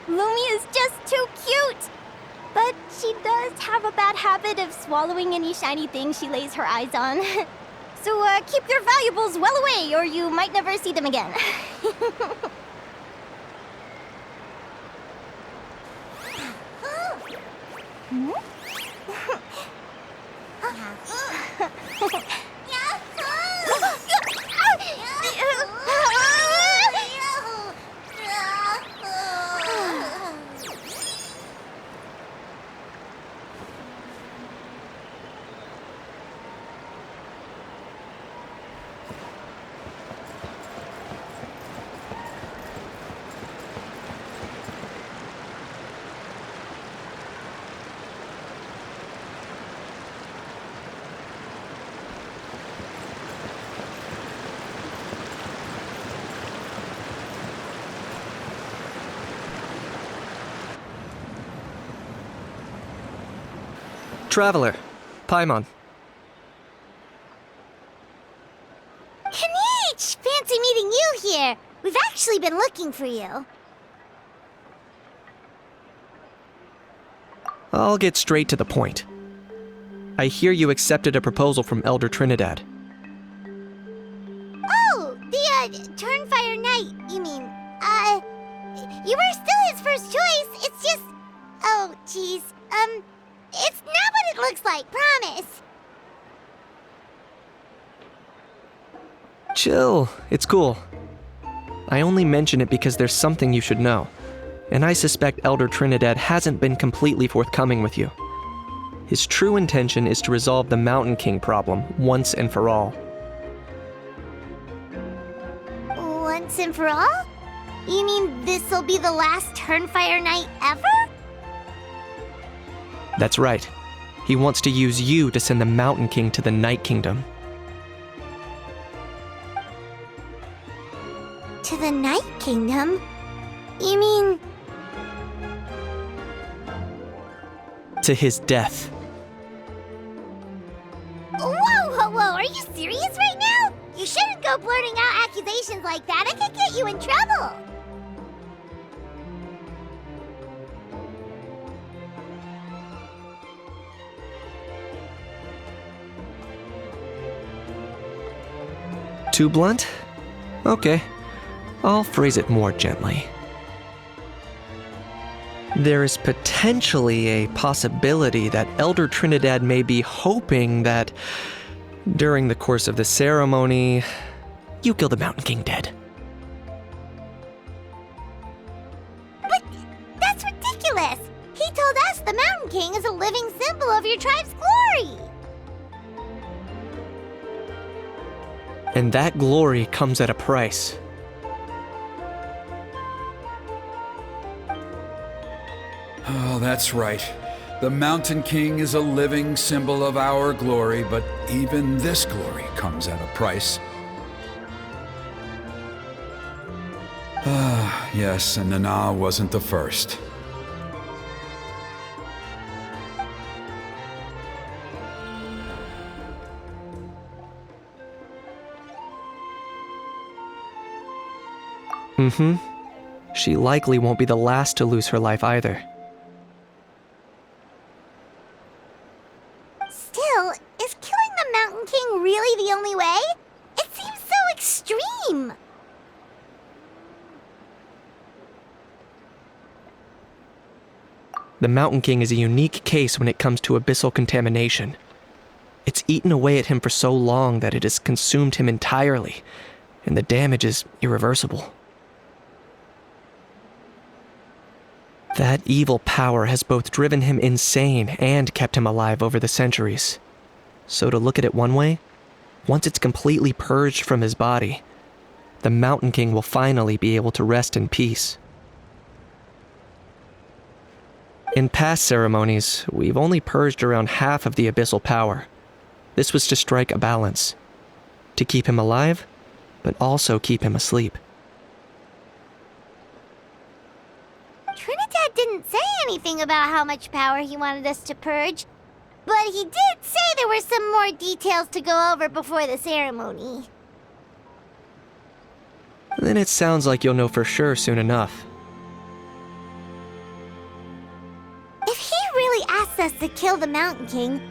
Lumia's just too cute! But she does have a bad habit of swallowing any shiny thing she lays her eyes on. So keep your valuables well away, or you might never see them again. Traveler, Paimon. Kanich! Fancy meeting you here. We've actually been looking for you. I'll get straight to the point. I hear you accepted a proposal from Elder Trinidad. Oh, the, Turnfire Knight, you mean. You were still his first choice. It's just... Oh, jeez. It's not what it looks like, promise. Chill, it's cool. I only mention it because there's something you should know, and I suspect Elder Trinidad hasn't been completely forthcoming with you. His true intention is to resolve the Mountain King problem once and for all. Once and for all? You mean this'll be the last Turnfire Knight ever? That's right. He wants to use you to send the Mountain King to the Night Kingdom. To the Night Kingdom? You mean... To his death. Whoa! Are you serious right now? You shouldn't go blurting out accusations like that. It could get you in trouble. Too blunt? Okay. I'll phrase it more gently. There is potentially a possibility that Elder Trinidad may be hoping that, during the course of the ceremony, you kill the Mountain King dead. But that's ridiculous! He told us the Mountain King is a living symbol of your tribe's glory! And that glory comes at a price. Oh, that's right. The Mountain King is a living symbol of our glory, but even this glory comes at a price. Ah, yes, and Nana wasn't the first. She likely won't be the last to lose her life either. Still, is killing the Mountain King really the only way? It seems so extreme! The Mountain King is a unique case when it comes to abyssal contamination. It's eaten away at him for so long that it has consumed him entirely, and the damage is irreversible. That evil power has both driven him insane and kept him alive over the centuries. So to look at it one way, Once it's completely purged from his body, the Mountain King will finally be able to rest in peace. In past ceremonies, we've only purged around half of the abyssal power. This was to strike a balance, to keep him alive, but also keep him asleep. Trinidad didn't say anything about how much power he wanted us to purge, but he did say there were some more details to go over before the ceremony. Then it sounds like you'll know for sure soon enough. If he really asks us to kill the Mountain King,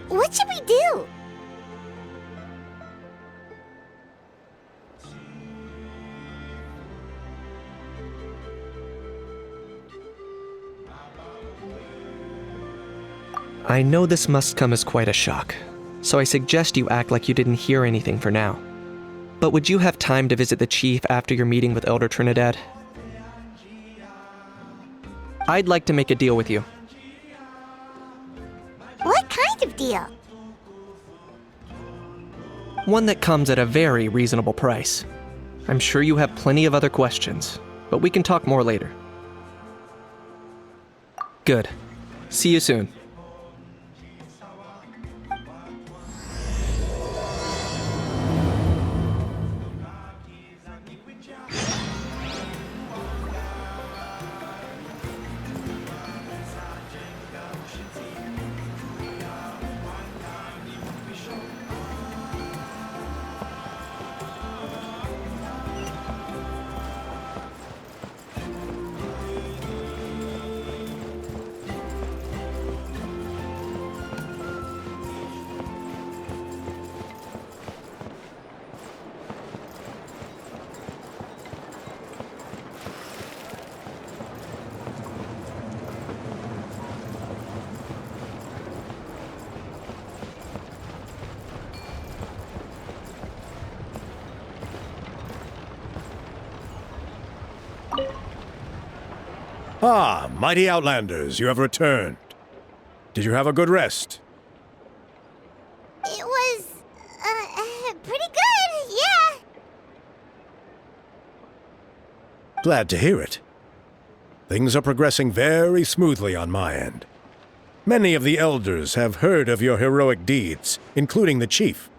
what should we do? I know this must come as quite a shock, so I suggest you act like you didn't hear anything for now. But would you have time to visit the chief after your meeting with Elder Trinidad? I'd like to make a deal with you. What kind of deal? One that comes at a very reasonable price. I'm sure you have plenty of other questions, but we can talk more later. Good. See you soon. Ah, mighty Outlanders, you have returned. Did you have a good rest? It was, pretty good, yeah. Glad to hear it. Things are progressing very smoothly on my end. Many of the elders have heard of your heroic deeds, including the chief.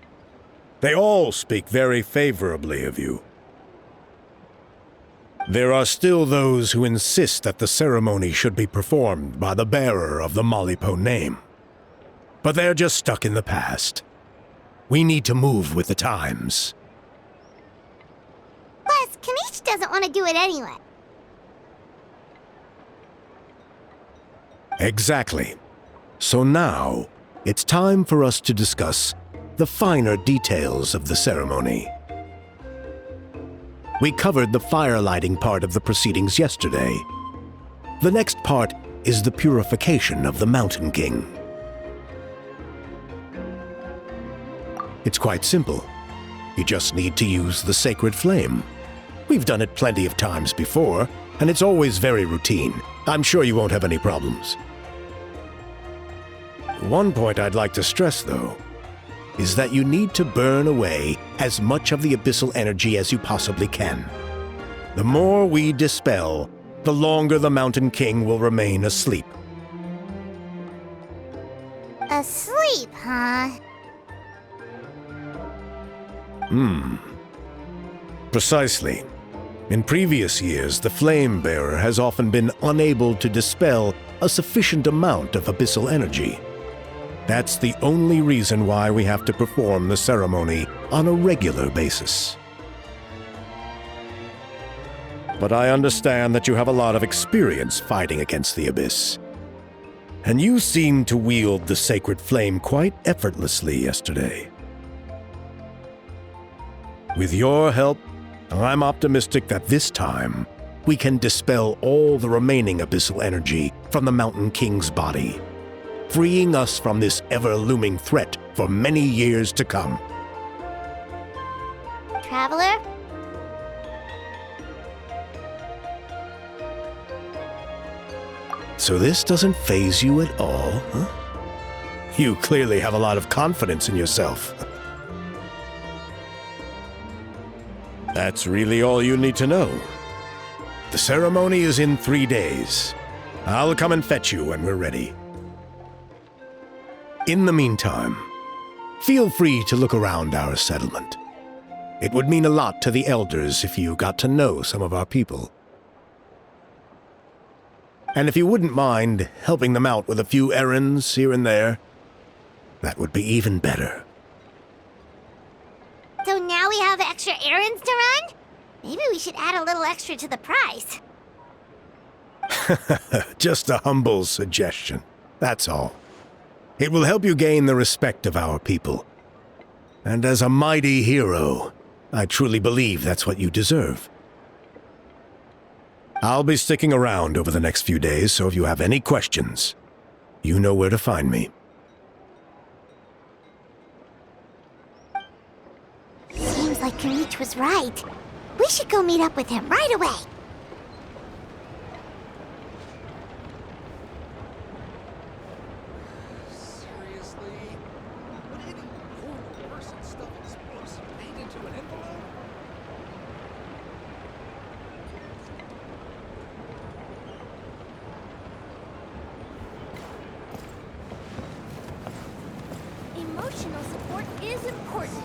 They all speak very favorably of you. There are still those who insist that the ceremony should be performed by the bearer of the Malipo name. But they're just stuck in the past. We need to move with the times. Plus, Kanish doesn't want to do it anyway. Exactly. So now, it's time for us to discuss the finer details of the ceremony. We covered the fire-lighting part of the proceedings yesterday. The next part is the purification of the Mountain King. It's quite simple. You just need to use the sacred flame. We've done it plenty of times before, and it's always very routine. I'm sure you won't have any problems. One point I'd like to stress, though, is that you need to burn away as much of the abyssal energy as you possibly can. The more we dispel, the longer the Mountain King will remain asleep. Asleep, huh? Precisely. In previous years, the Flame Bearer has often been unable to dispel a sufficient amount of abyssal energy. That's the only reason why we have to perform the ceremony on a regular basis. But I understand that you have a lot of experience fighting against the Abyss. And you seemed to wield the sacred flame quite effortlessly yesterday. With your help, I'm optimistic that this time we can dispel all the remaining abyssal energy from the Mountain King's body, freeing us from this ever-looming threat for many years to come. Traveler? So this doesn't faze you at all, huh? You clearly have a lot of confidence in yourself. That's really all you need to know. The ceremony is in 3 days. I'll come and fetch you when we're ready. In the meantime, feel free to look around our settlement. It would mean a lot to the elders if you got to know some of our people. And if you wouldn't mind helping them out with a few errands here and there, that would be even better. So now we have extra errands to run? Maybe we should add a little extra to the price. Just a humble suggestion, that's all. It will help you gain the respect of our people. And as a mighty hero, I truly believe that's what you deserve. I'll be sticking around over the next few days, so if you have any questions, you know where to find me. Seems like Kanich was right. We should go meet up with him right away. Seriously? Would any horrible person stuff explosive paint into an envelope? Emotional support is important.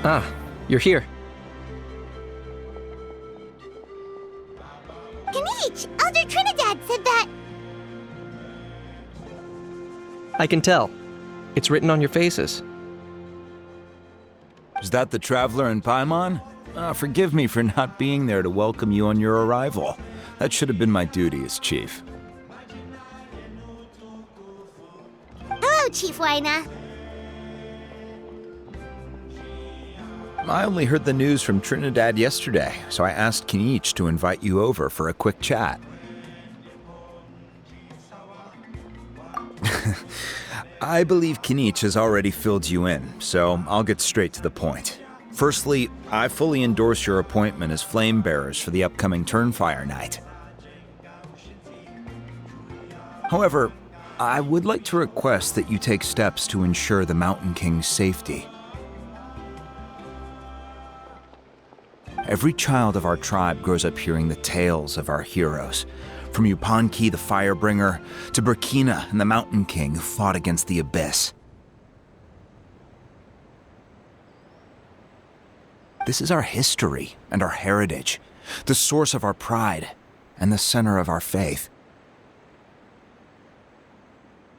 Ah, you're here. Kanich, Elder Trinidad said that. I can tell. It's written on your faces. Is that the traveler in Paimon? Forgive me for not being there to welcome you on your arrival. That should have been my duty as chief. Hello, Chief Waina. I only heard the news from Trinidad yesterday, so I asked Kanich to invite you over for a quick chat. I believe Kanich has already filled you in, so I'll get straight to the point. Firstly, I fully endorse your appointment as flame bearers for the upcoming Turnfire Night. However, I would like to request that you take steps to ensure the Mountain King's safety. Every child of our tribe grows up hearing the tales of our heroes, from Yupanqui the Firebringer to Burkina and the Mountain King who fought against the Abyss. This is our history and our heritage, the source of our pride and the center of our faith.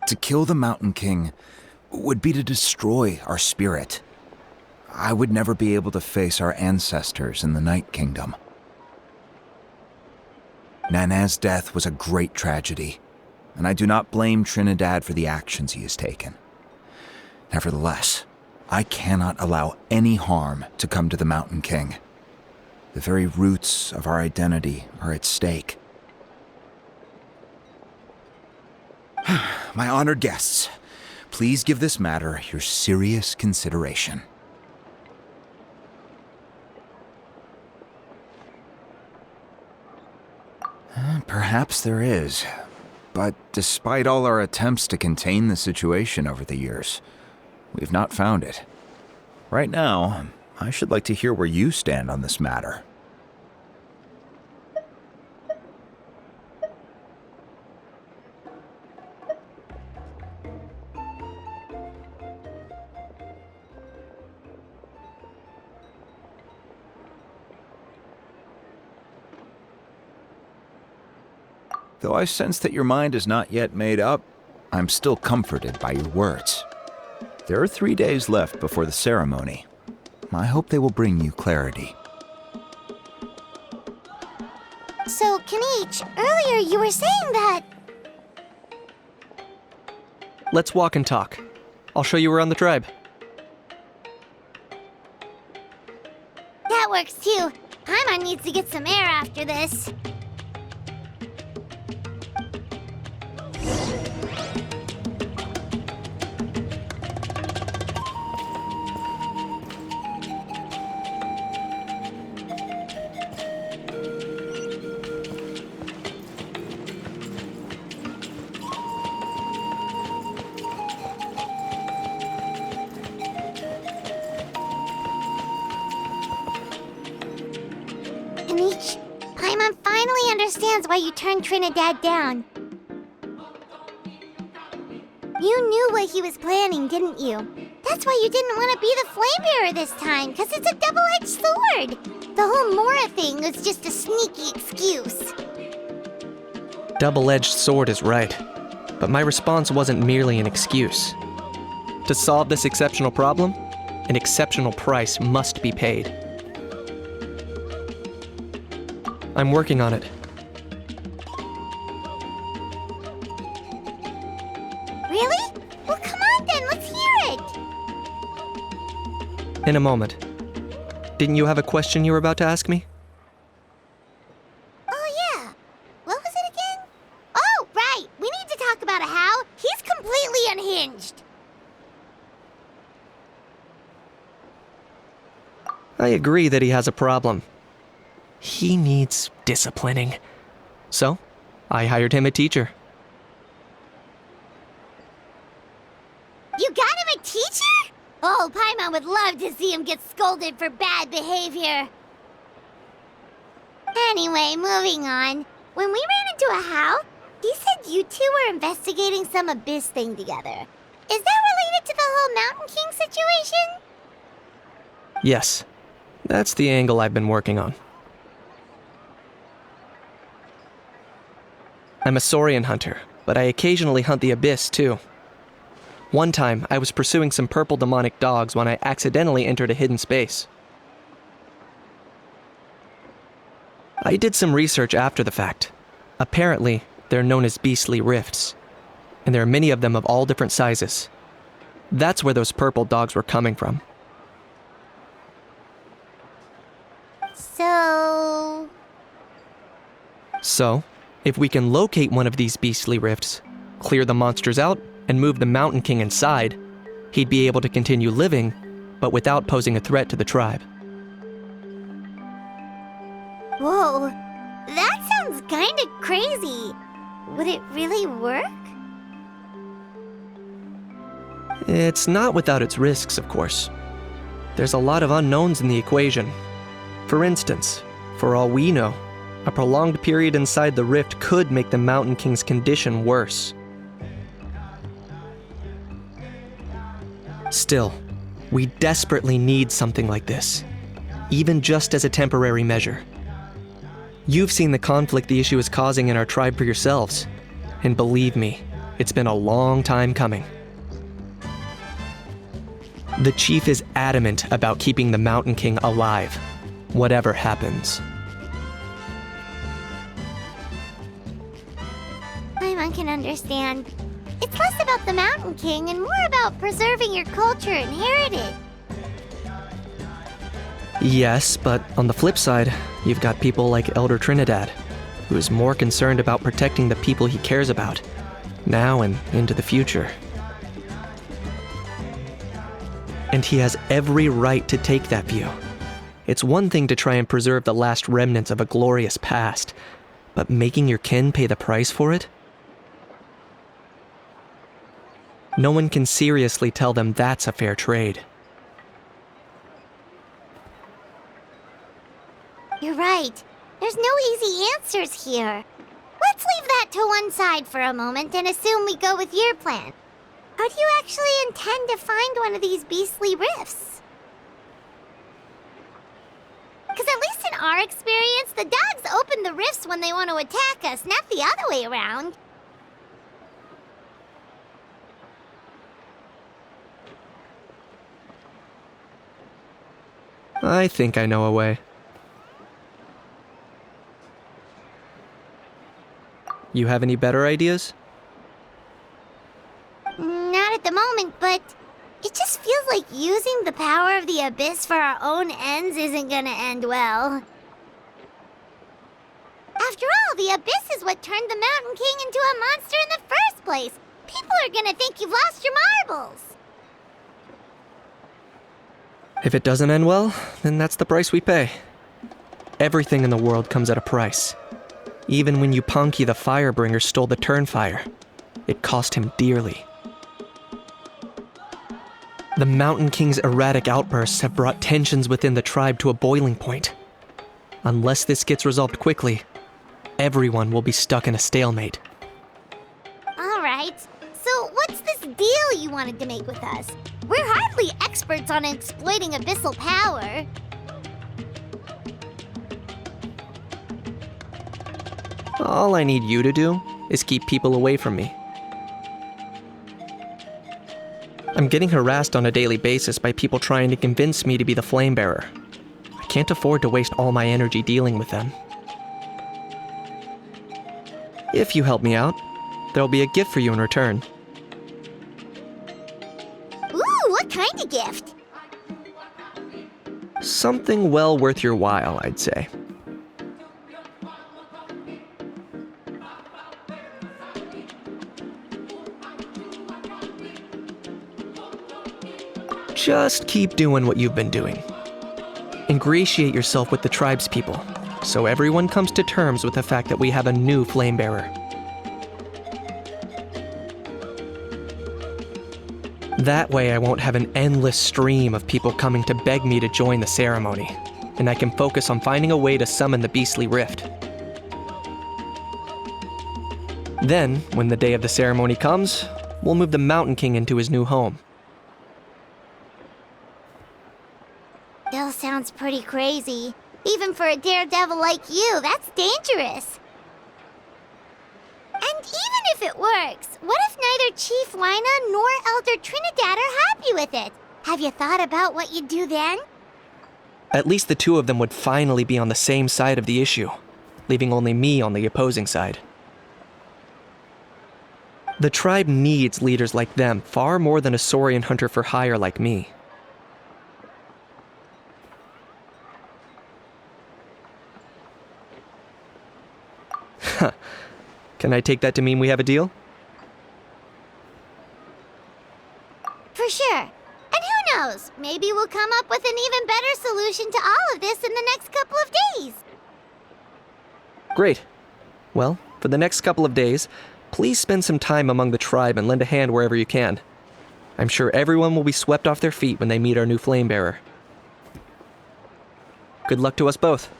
To kill the Mountain King would be to destroy our spirit. I would never be able to face our ancestors in the Night Kingdom. Nanet's death was a great tragedy, and I do not blame Trinidad for the actions he has taken. Nevertheless, I cannot allow any harm to come to the Mountain King. The very roots of our identity are at stake. My honored guests, please give this matter your serious consideration. Perhaps there is, but despite all our attempts to contain the situation over the years, we've not found it. Right now, I should like to hear where you stand on this matter. Though I sense that your mind is not yet made up, I'm still comforted by your words. There are 3 days left before the ceremony. I hope they will bring you clarity. So, Kanich, earlier you were saying that... Let's walk and talk. I'll show you around the tribe. That works too. Paimon needs to get some air after this. Anish, Paimon finally understands why you turned Trinidad down. You knew what he was planning, didn't you? That's why you didn't want to be the Flame Bearer this time, because it's a double-edged sword. The whole Mora thing was just a sneaky excuse. Double-edged sword is right, but my response wasn't merely an excuse. To solve this exceptional problem, an exceptional price must be paid. I'm working on it. Really? Well, come on then, let's hear it. In a moment. Didn't you have a question you were about to ask me? Oh, yeah. What was it again? Oh, right. We need to talk about how he's completely unhinged. I agree that he has a problem. He needs disciplining. So, I hired him a teacher. You got him a teacher? Oh, Paimon would love to see him get scolded for bad behavior. Anyway, moving on. When we ran into a How, he said you two were investigating some abyss thing together. Is that related to the whole Mountain King situation? Yes, that's the angle I've been working on. I'm a Saurian hunter, but I occasionally hunt the abyss too. One time, I was pursuing some purple demonic dogs when I accidentally entered a hidden space. I did some research after the fact. Apparently, they're known as beastly rifts, and there are many of them of all different sizes. That's where those purple dogs were coming from. So, if we can locate one of these beastly rifts, clear the monsters out, and move the Mountain King inside, he'd be able to continue living, but without posing a threat to the tribe. Whoa, that sounds kinda crazy. Would it really work? It's not without its risks, of course. There's a lot of unknowns in the equation. For instance, for all we know, a prolonged period inside the rift could make the Mountain King's condition worse. Still, we desperately need something like this, even just as a temporary measure. You've seen the conflict the issue is causing in our tribe for yourselves, and believe me, it's been a long time coming. The chief is adamant about keeping the Mountain King alive, whatever happens. Paimon can understand. It's less about the Mountain King and more about preserving your culture and heritage. Yes, but on the flip side, you've got people like Elder Trinidad, who is more concerned about protecting the people he cares about, now and into the future. And he has every right to take that view. It's one thing to try and preserve the last remnants of a glorious past, but making your kin pay the price for it? No one can seriously tell them that's a fair trade. You're right. There's no easy answers here. Let's leave that to one side for a moment and assume we go with your plan. How do you actually intend to find one of these beastly rifts? Because at least in our experience, the dogs open the rifts when they want to attack us, not the other way around. I think I know a way. You have any better ideas? Not at the moment, but it just feels like using the power of the Abyss for our own ends isn't gonna end well. After all, the Abyss is what turned the Mountain King into a monster in the first place. People are gonna think you've lost your marbles. If it doesn't end well, then that's the price we pay. Everything in the world comes at a price. Even when Yupanqui the Firebringer stole the Turnfire, it cost him dearly. The Mountain King's erratic outbursts have brought tensions within the tribe to a boiling point. Unless this gets resolved quickly, everyone will be stuck in a stalemate. Alright, so what's this deal you wanted to make with us? We're hardly experts on exploiting abyssal power. All I need you to do is keep people away from me. I'm getting harassed on a daily basis by people trying to convince me to be the flame bearer. I can't afford to waste all my energy dealing with them. If you help me out, there'll be a gift for you in return. Ooh, what kind of gift? Something well worth your while, I'd say. Just keep doing what you've been doing. Ingratiate yourself with the tribespeople, so everyone comes to terms with the fact that we have a new flame bearer. That way I won't have an endless stream of people coming to beg me to join the ceremony, and I can focus on finding a way to summon the beastly rift. Then, when the day of the ceremony comes, we'll move the Mountain King into his new home. Still sounds pretty crazy. Even for a daredevil like you, that's dangerous. And even if it works, what if neither Chief Lina nor Elder Trinidad are happy with it? Have you thought about what you'd do then? At least the two of them would finally be on the same side of the issue, leaving only me on the opposing side. The tribe needs leaders like them far more than a Saurian hunter for hire like me. Can I take that to mean we have a deal? For sure. And who knows, maybe we'll come up with an even better solution to all of this in the next couple of days. Great. Well, for the next couple of days, please spend some time among the tribe and lend a hand wherever you can. I'm sure everyone will be swept off their feet when they meet our new flame bearer. Good luck to us both.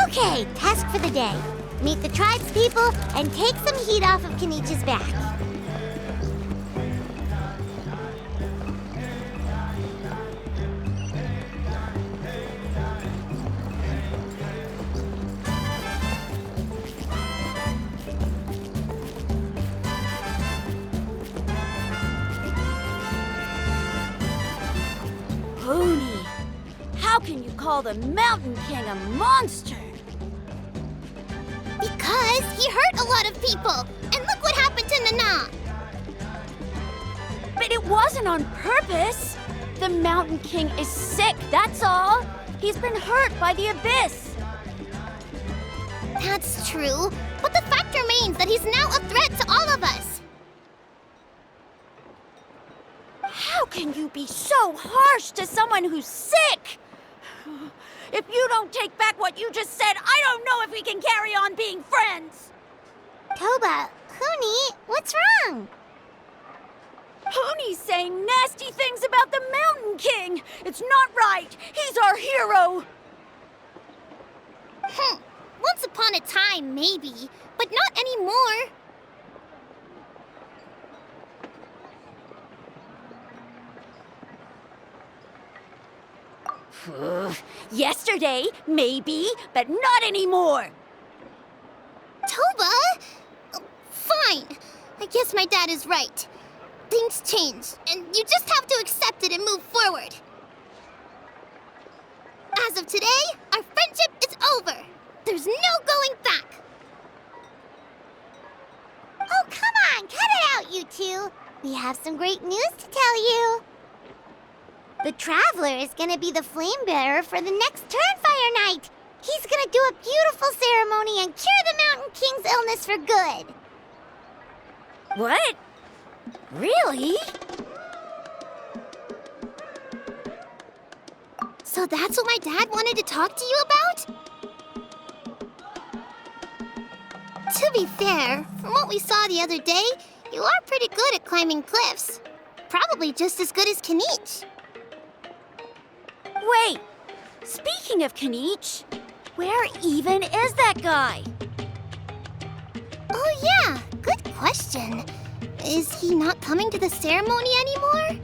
Okay, task for the day. Meet the tribespeople and take some heat off of Kenichi's back. Pony, how can you call the Mountain King a monster? Because he hurt a lot of people, and look what happened to Nana. But it wasn't on purpose. The Mountain King is sick, that's all. He's been hurt by the abyss. That's true, but the fact remains that he's now a threat to all of us. How can you be so harsh to someone who's sick? If you don't take back what you just said, I don't know if we can carry on being friends. Toba, Huni, what's wrong? Pony's saying nasty things about the Mountain King. It's not right. He's our hero. Once upon a time, maybe, but not anymore. Yesterday, maybe, but not anymore. Toba? Fine. I guess my dad is right. Things change, and you just have to accept it and move forward. As of today, our friendship is over. There's no going back. Oh, come on, cut it out, you two. We have some great news to tell you. The Traveler is gonna be the flame bearer for the next Turnfire Night. He's gonna do a beautiful ceremony and cure the Mountain King's illness for good. What? Really? So that's what my dad wanted to talk to you about? To be fair, from what we saw the other day, you are pretty good at climbing cliffs. Probably just as good as Kanich. Wait! Speaking of Kanich, where even is that guy? Oh yeah, good question. Is he not coming to the ceremony anymore?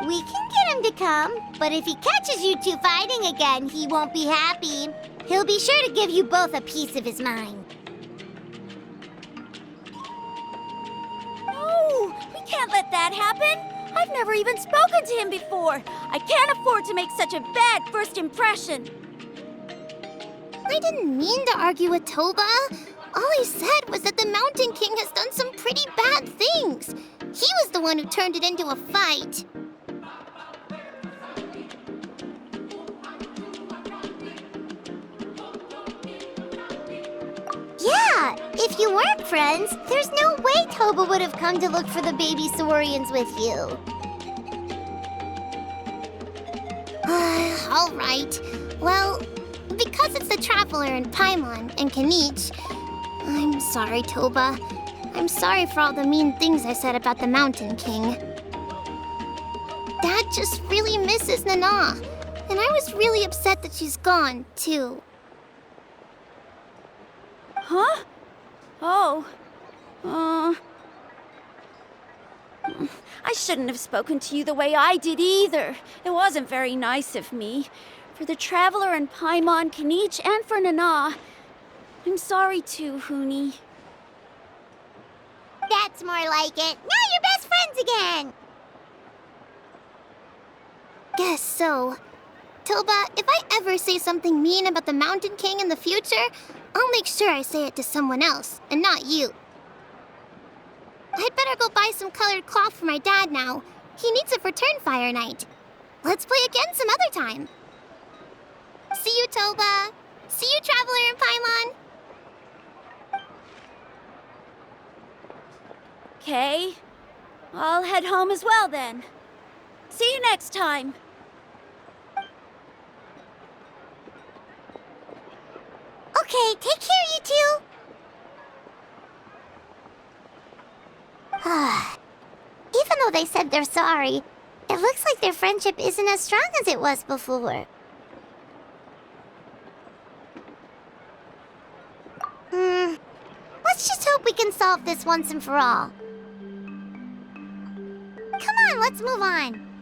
We can get him to come, but if he catches you two fighting again, he won't be happy. He'll be sure to give you both a piece of his mind. No! We can't let that happen! I've never even spoken to him before! I can't afford to make such a bad first impression! I didn't mean to argue with Toba. All I said was that the Mountain King has done some pretty bad things. He was the one who turned it into a fight. Yeah, if you weren't friends, there's no way Toba would have come to look for the baby Saurians with you. All right. Well, because it's the Traveler and Paimon and Kanich, I'm sorry, Toba. I'm sorry for all the mean things I said about the Mountain King. Dad just really misses Nana, and I was really upset that she's gone, too. Huh? Oh. I shouldn't have spoken to you the way I did either. It wasn't very nice of me. For the Traveler and Paimon, Kanich, and for Nana. I'm sorry too, Huni. That's more like it. Now you're best friends again! Guess so. Toba, if I ever say something mean about the Mountain King in the future, I'll make sure I say it to someone else, and not you. I'd better go buy some colored cloth for my dad now. He needs it for Turnfire Night. Let's play again some other time. See you, Toba. See you, Traveler and Paimon. Okay. I'll head home as well then. See you next time. Okay, take care, you two. Even though they said they're sorry, it looks like their friendship isn't as strong as it was before. Let's just hope we can solve this once and for all. Come on, let's move on.